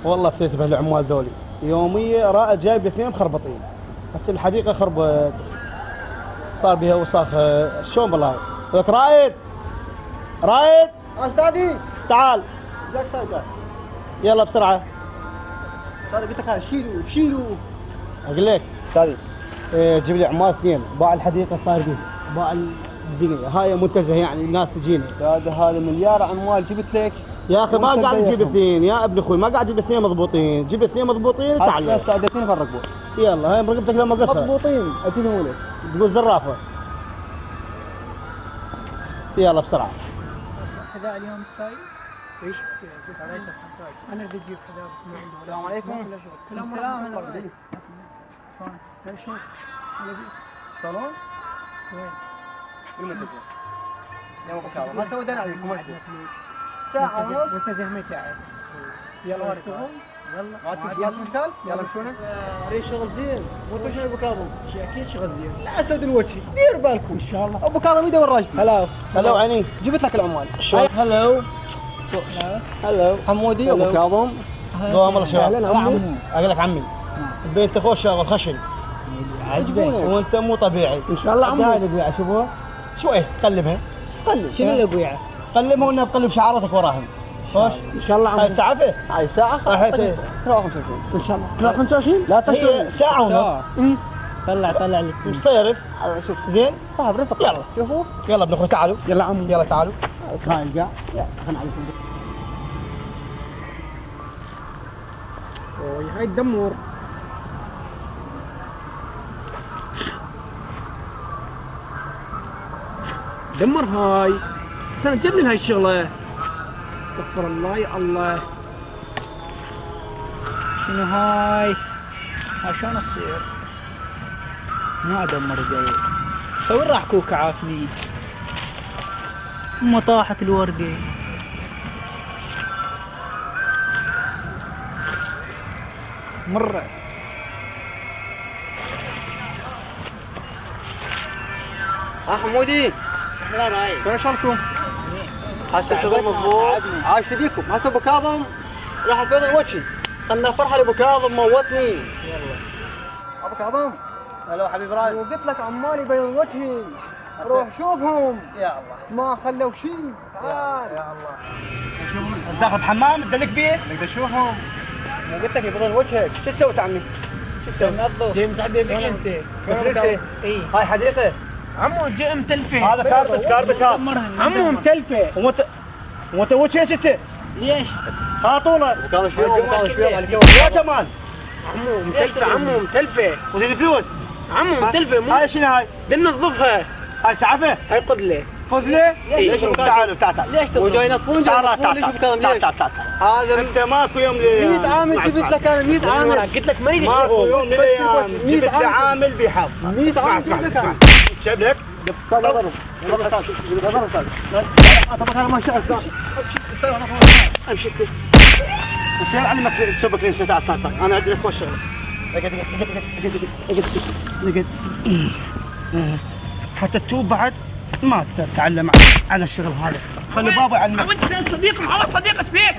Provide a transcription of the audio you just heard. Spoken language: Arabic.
والله بتنتبه للعمال ذولي يومية. رائد جايب اثنين مخربطين، هسه الحديقة خربت، صار بها وساخ. شلون بالله لك رائد؟ رائد استاذي تعال جاك سايكل. يلا بسرعة. استاذي قلت لك شيلوا اقول لك استاذي جيب لي عمال اثنين. باع الحديقة صار به، باع الدنيا هاي منتزه يعني الناس تجينا. هذا مليار عمال جبت لك يا اخي ما وانت قاعد تجيب مضيعهم. اثنين يا ابن اخوي، ما قاعد تجيب اثنين مضبوطين، جيب اثنين مضبوطين وتعال. هسه اثنين فرقوا يلا هاي مرقبتك لما قصها مضبوطين اديني لك. تقول زرافة. يلا بسرعة. حذاء اليوم ستايل؟ ايش شريته ب 25. انا بدي اجيب حذاء بس ما عندي. السلام عليكم. السلام ورحمة الله. شلونك؟ هاي شلون؟ هلا بيك. شلون؟ وين؟ بالمنتزه. يا ابو كاظم ما سوينا عليكم عندنا فلوس. ساعة ونص. منتزه متى عاد؟ يلا نشتغل؟ يلا. ما تكفي اشكال؟ يلا مشونا. ريش شغل زين، وانتم شنو ابو كاظم؟ اكيد شغل زين. لا اسود الوجه، دير بالكم ان شاء الله. ابو كاظم يدور راجتي. هلا عيني. جبت لك العمال. شلون؟ هلو هلو حمودي ابو كاظم. دوام الله شباب. اهلا عمو. اقول لك عمي بنت اخوه شغل خشن عجبونك وانت مو طبيعي. ان شاء الله عمو. جاي البيعه شوفوها شوي تقلبها. قلب شنو اللي ابويا؟ قلبها وانا بقلب شعاراتك وراهم. خوش ان شاء الله هاي عمو. سعفه هاي ساعة راح شيء. كلها 25 ان شاء الله. كلها 25 لا هي تشتري ساعه ونص طلع لي مصيرف شوف زين. صاحب رزق يلا. شوفوا يلا ابن اخوي تعالوا. يلا عمو يلا تعالوا. اسماعيل قاع خلنا عليكم اوي هاي تدمر دمر هاي. بس انا تجنن هاي الشغله. استغفر الله يا الله. شنو هاي؟ هاي شلون تصير؟ ما ادمر دقيق. سوي راح كوكا عافني. ما طاحت الورقه. مره. حمودي لا رايق. شلون شغلكم؟ هسه شغل مضبوط عايش فديكم. هسه ابو كاظم راح تبيض وجهي. خلنا فرحه لابو كاظم موتني. يلا. ابو كاظم هلو حبيب رايد. وقلت لك عمالي بيض وجهي روح شوفهم يا الله ما خلوا شيء. تعال يا الله. بس داخل بحمام تدلك بيه. نقدر نشوفهم. قلت لك يبيضون وجهك. شو تسوي عمي؟ شو تسوي؟ جاي مسحب بكنسه. مدرسة هاي حديقة. عمو جاي متلفه. هذا كاربس هذا. عمو متلفه. وانت وجهك انت ليش؟ ها طوله. ابو كاظم شوي ابو كاظم شوي على يا جمال عمو متلفه. عمو متلفه. وزيد فلوس. عمو متلفه. مو هاي شنو هاي؟ بدنا ننظفها. هاي سعفة. هاي قدله. خذ ليه؟ ليش أبو كاظم؟ تعالوا تعال ليش مو جاي تنظف؟ ينظفون تعال ليش ابو كاظم ليش؟ تعال هذا انت ماكو يوم 100 عامل جبت لك انا 100 عامل. قلت لك ما يجي. ماكو يوم من الايام جبت لي عامل بيحط. 100 اسمع عامل اسمع جبت لك اسمع أنا. جيب لك. ضرب طبعا انا ما شعرت. امشي انت علمك تسوي كنيسه. تعال انا ادري لك وش شغله. اقعد حتى تتوب بعد ما تقدر تتعلم على الشغل هذا. خلي بابا يعلمك. انت صديق. محمد صديق ايش بيك؟